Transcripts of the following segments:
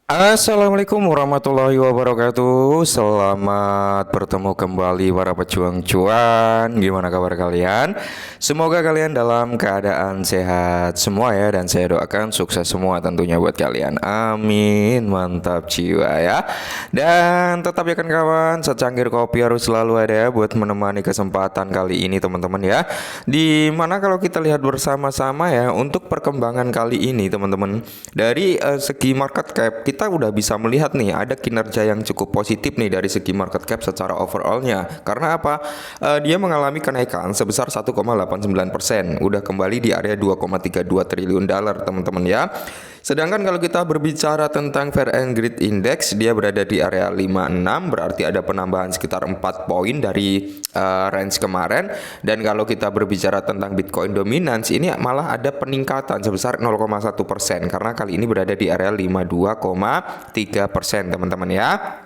Assalamualaikum warahmatullahi wabarakatuh. Selamat bertemu kembali para pejuang cuan. Gimana kabar kalian? Semoga kalian dalam keadaan sehat semua ya. Dan saya doakan sukses semua tentunya buat kalian. Amin. Mantap jiwa ya. Dan tetap ya kan kawan, secangkir kopi harus selalu ada ya buat menemani kesempatan kali ini teman-teman ya. Dimana kalau kita lihat bersama-sama ya, untuk perkembangan kali ini teman-teman, dari segi market cap kita udah bisa melihat nih ada kinerja yang cukup positif nih dari segi market cap secara overallnya. Karena apa? Dia mengalami kenaikan sebesar 1,89%, udah kembali di area 2,32 triliun dolar teman-teman ya. Sedangkan kalau kita berbicara tentang Fair and Greed Index, dia berada di area 56, berarti ada penambahan sekitar 4 poin dari range kemarin. Dan kalau kita berbicara tentang Bitcoin Dominance, ini malah ada peningkatan sebesar 0,1%, karena kali ini berada di area 52,3% teman-teman ya.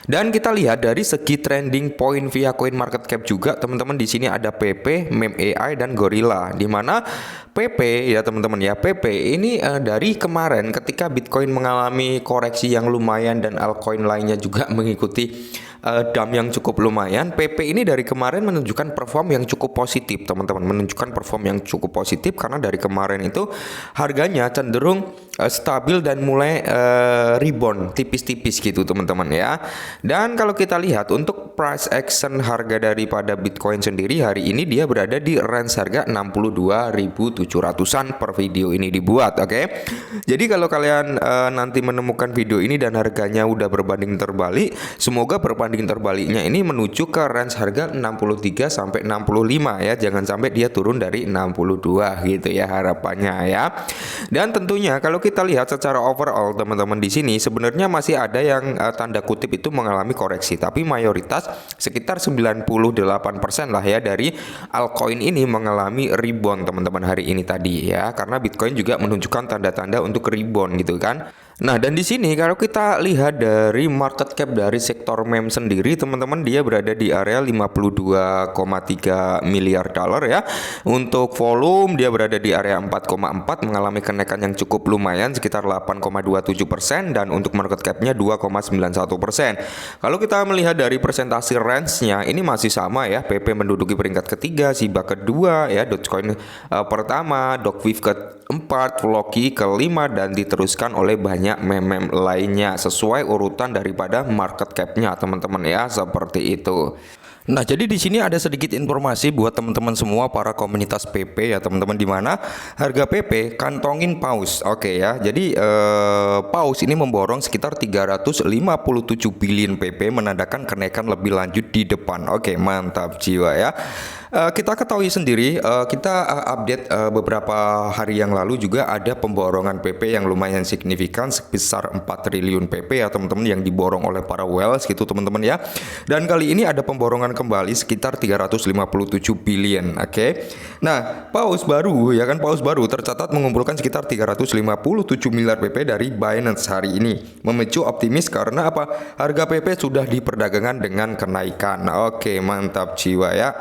Dan kita lihat dari segi trending point via coin market cap juga teman-teman, di sini ada PP, Meme AI dan Gorilla. Di mana PP ya teman-teman ya, PP ini dari kemarin ketika Bitcoin mengalami koreksi yang lumayan dan altcoin lainnya juga mengikuti dump yang cukup lumayan, PP ini dari kemarin menunjukkan perform yang cukup positif teman-teman, menunjukkan perform yang cukup positif karena dari kemarin itu harganya cenderung stabil dan mulai rebound tipis-tipis gitu teman-teman ya. Dan kalau kita lihat untuk price action harga daripada Bitcoin sendiri hari ini dia berada di range harga 62.700-an per video ini dibuat, oke. Jadi kalau kalian nanti menemukan video ini dan harganya udah berbanding terbalik, semoga berbanding terbaliknya ini menuju ke range harga 63 sampai 65 ya. Jangan sampai dia turun dari 62 gitu ya harapannya ya. Dan tentunya kalau kita lihat secara overall teman-teman, di sini sebenarnya masih ada yang tanda kutip itu mengalami koreksi, tapi mayoritas sekitar 98% lah ya dari altcoin ini mengalami rebound teman-teman hari ini tadi ya, karena Bitcoin juga menunjukkan tanda-tanda untuk rebound gitu kan. Nah, dan di sini kalau kita lihat dari market cap dari sektor meme sendiri teman-teman, dia berada di area 52,3 miliar dolar ya. Untuk volume dia berada di area 4,4, mengalami kenaikan yang cukup lumayan sekitar 8,27%, dan untuk market capnya 2,91%. Kalau kita melihat dari presentasi range-nya ini masih sama ya. PP menduduki peringkat ketiga, Shiba kedua ya, Dogecoin pertama, Dogwifo keempat, Floki kelima, dan diteruskan oleh banyak meme lainnya sesuai urutan daripada market cap-nya teman-teman ya, seperti itu. Nah, jadi di sini ada sedikit informasi buat teman-teman semua para komunitas PP ya teman-teman, di mana harga PP kantongin paus. Oke ya. Jadi paus ini memborong sekitar 357 billion PP, menandakan kenaikan lebih lanjut di depan. Oke, mantap jiwa ya. Kita ketahui sendiri, kita update beberapa hari yang lalu juga ada pemborongan PP yang lumayan signifikan sebesar 4 triliun PP ya teman-teman, yang diborong oleh para whales gitu teman-teman ya. Dan kali ini ada pemborongan kembali sekitar 357 billion, oke. Nah, paus baru ya kan, paus baru tercatat mengumpulkan sekitar 357 miliar PP dari Binance hari ini, memicu optimis karena apa? Harga PP sudah diperdagangkan dengan kenaikan. Oke, mantap jiwa ya.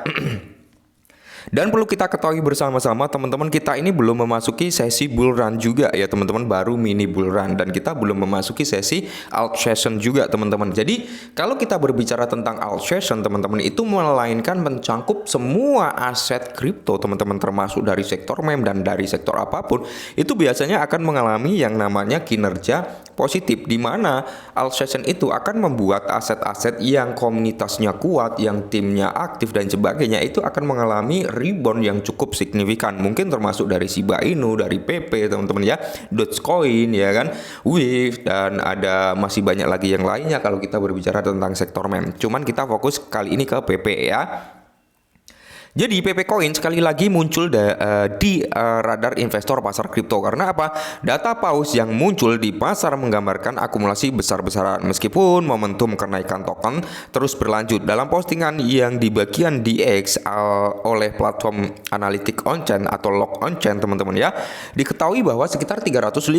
Dan perlu kita ketahui bersama-sama teman-teman, kita ini belum memasuki sesi bull run juga ya teman-teman, baru mini bull run, dan kita belum memasuki sesi alt session juga teman-teman. Jadi kalau kita berbicara tentang alt session teman-teman, itu melainkan mencangkup semua aset kripto teman-teman, termasuk dari sektor meme dan dari sektor apapun, itu biasanya akan mengalami yang namanya kinerja positif, di mana alt session itu akan membuat aset-aset yang komunitasnya kuat, yang timnya aktif dan sebagainya, itu akan mengalami rebound yang cukup signifikan, mungkin termasuk dari Shiba Inu, dari PP teman-teman ya, Dogecoin ya kan, Wave, dan ada masih banyak lagi yang lainnya kalau kita berbicara tentang sektor meme. Cuman kita fokus kali ini ke PP ya. Jadi PP Coin sekali lagi muncul di radar investor pasar kripto karena apa? Data paus yang muncul di pasar menggambarkan akumulasi besar-besaran, meskipun momentum kenaikan token terus berlanjut. Dalam postingan yang di bagian DX oleh platform analitik on-chain atau log on-chain teman-teman ya, diketahui bahwa sekitar 357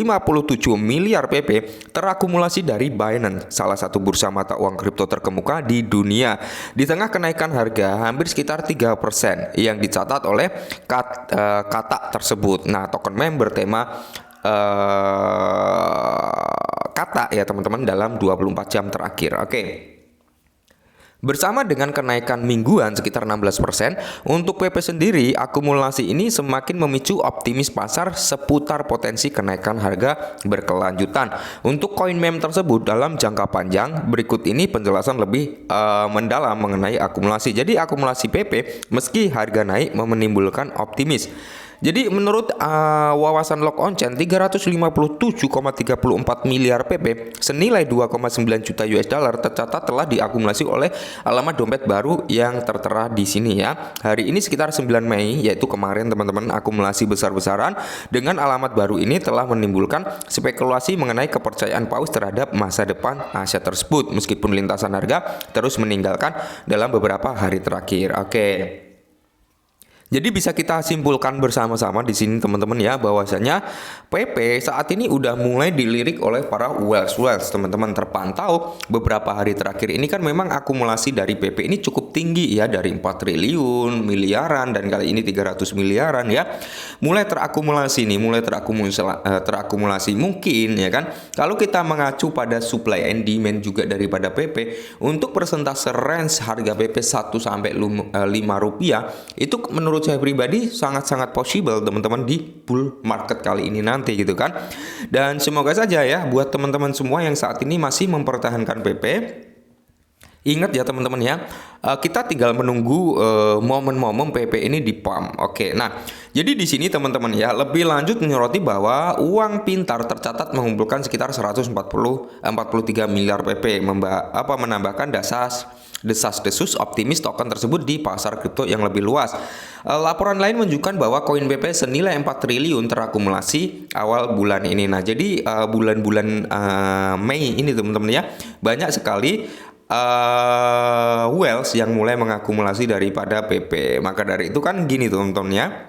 miliar PP terakumulasi dari Binance, salah satu bursa mata uang kripto terkemuka di dunia. Di tengah kenaikan harga hampir sekitar 3% yang dicatat oleh kata tersebut. Nah, token meme bertema ya teman-teman dalam 24 jam terakhir. Oke. Bersama dengan kenaikan mingguan sekitar 16%, untuk PP sendiri akumulasi ini semakin memicu optimis pasar seputar potensi kenaikan harga berkelanjutan. Untuk koin meme tersebut dalam jangka panjang, berikut ini penjelasan lebih mendalam mengenai akumulasi. Jadi akumulasi PP meski harga naik menimbulkan optimis. Jadi menurut wawasan Lock On Chain 357,34 miliar PP senilai 2,9 juta US dollar tercatat telah diakumulasi oleh alamat dompet baru yang tertera di sini ya. Hari ini sekitar 9 Mei yaitu kemarin teman-teman, akumulasi besar-besaran dengan alamat baru ini telah menimbulkan spekulasi mengenai kepercayaan paus terhadap masa depan aset tersebut meskipun lintasan harga terus meninggalkan dalam beberapa hari terakhir. Oke. Jadi bisa kita simpulkan bersama-sama di sini teman-teman ya, bahwasanya PP saat ini udah mulai dilirik oleh para whales teman-teman. Terpantau beberapa hari terakhir ini kan memang akumulasi dari PP ini cukup tinggi ya, dari 4 triliun miliaran dan kali ini 300 miliaran ya. Mulai terakumulasi nih, terakumulasi mungkin ya kan. Kalau kita mengacu pada supply and demand juga daripada PP, untuk persentase range harga PP 1 sampai 5 rupiah itu menurut saya pribadi sangat-sangat possible teman-teman di bull market kali ini nanti gitu kan. Dan semoga saja ya buat teman-teman semua yang saat ini masih mempertahankan PP, ingat ya teman-teman ya, kita tinggal menunggu momen-momen PP ini di pump. Oke, nah jadi di sini teman-teman ya lebih lanjut menyoroti bahwa uang pintar tercatat mengumpulkan sekitar 43 miliar PP, menambahkan desas-desus optimis token tersebut di pasar kripto yang lebih luas. Laporan lain menunjukkan bahwa koin PP senilai 4 triliun terakumulasi awal bulan ini. Nah, jadi bulan-bulan Mei ini teman-teman ya, banyak sekali whales yang mulai mengakumulasi daripada PP. Maka dari itu kan gini teman-teman ya,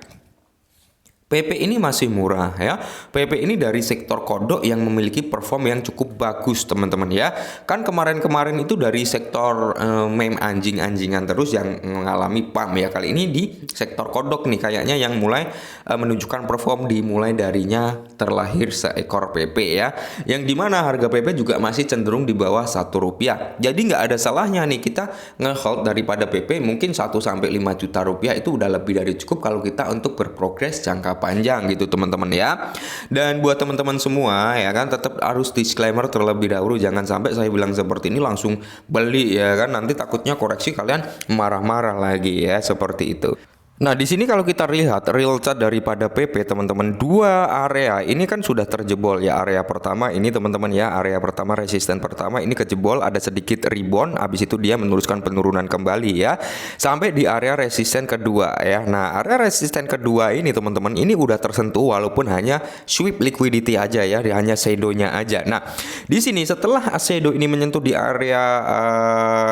PP ini masih murah ya. PP ini dari sektor kodok yang memiliki perform yang cukup bagus teman-teman ya. Kan kemarin-kemarin itu dari sektor meme anjing-anjingan terus yang mengalami pump ya. Kali ini di sektor kodok nih kayaknya yang mulai menunjukkan perform dimulai darinya terlahir seekor PP ya. Yang dimana harga PP juga masih cenderung di bawah 1 rupiah. Jadi nggak ada salahnya nih kita nge-hold daripada PP mungkin 1 sampai 5 juta rupiah, itu udah lebih dari cukup kalau kita untuk berprogres jangka panjang gitu teman-teman ya. Dan buat teman-teman semua ya kan, tetap harus disclaimer terlebih dahulu, jangan sampai saya bilang seperti ini langsung beli ya kan, nanti takutnya koreksi kalian marah-marah lagi ya, seperti itu. Nah, di sini kalau kita lihat real chart daripada PP teman-teman, dua area ini kan sudah terjebol ya. Area pertama ini teman-teman ya, area pertama resisten pertama ini kejebol, ada sedikit rebound, habis itu dia meneruskan penurunan kembali ya sampai di area resisten kedua ya. Nah, area resisten kedua ini teman-teman ini udah tersentuh walaupun hanya sweep liquidity aja ya, hanya shadownya aja. Nah, di sini setelah shadow ini menyentuh di area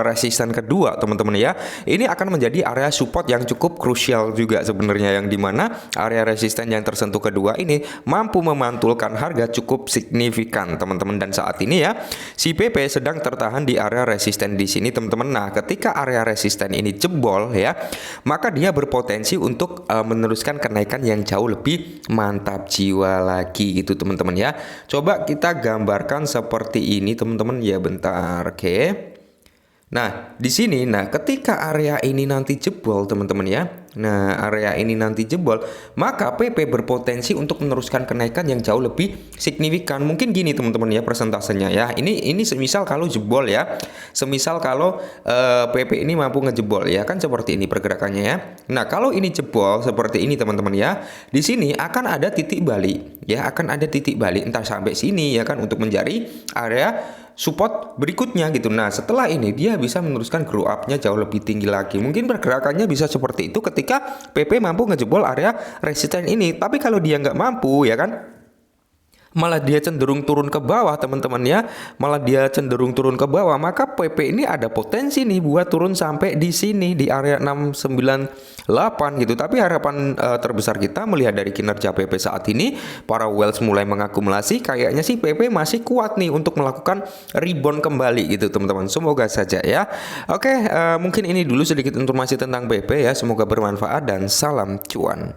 resisten kedua teman-teman ya, ini akan menjadi area support yang cukup krusial juga sebenarnya, yang dimana area resisten yang tersentuh kedua ini mampu memantulkan harga cukup signifikan teman-teman. Dan saat ini ya si PP sedang tertahan di area resisten di sini teman-teman. Nah, ketika area resisten ini jebol ya, maka dia berpotensi untuk meneruskan kenaikan yang jauh lebih mantap jiwa lagi gitu teman-teman ya. Coba kita gambarkan seperti ini teman-teman ya, bentar. Oke. Nah, di sini, ketika area ini nanti jebol, teman-teman ya. Nah, area ini nanti jebol, maka PP berpotensi untuk meneruskan kenaikan yang jauh lebih signifikan. Mungkin gini, teman-teman ya, persentasenya ya. Ini semisal kalau jebol ya. Semisal kalau PP ini mampu ngejebol ya, kan seperti ini pergerakannya ya. Nah, kalau ini jebol seperti ini, teman-teman ya. Di sini akan ada titik balik ya, akan ada titik balik entah sampai sini ya kan, untuk mencari area support berikutnya gitu. Nah, setelah ini dia bisa meneruskan grow up-nya jauh lebih tinggi lagi. Mungkin pergerakannya bisa seperti itu ketika PP mampu ngejebol area resisten ini. Tapi kalau dia nggak mampu ya kan, malah dia cenderung turun ke bawah teman-teman ya, malah dia cenderung turun ke bawah, maka PP ini ada potensi nih buat turun sampai di sini di area 698 gitu. Tapi harapan terbesar kita melihat dari kinerja PP saat ini, para whales mulai mengakumulasi, kayaknya sih PP masih kuat nih untuk melakukan rebound kembali gitu teman-teman. Semoga saja ya. Oke, mungkin ini dulu sedikit informasi tentang PP ya, semoga bermanfaat dan salam cuan.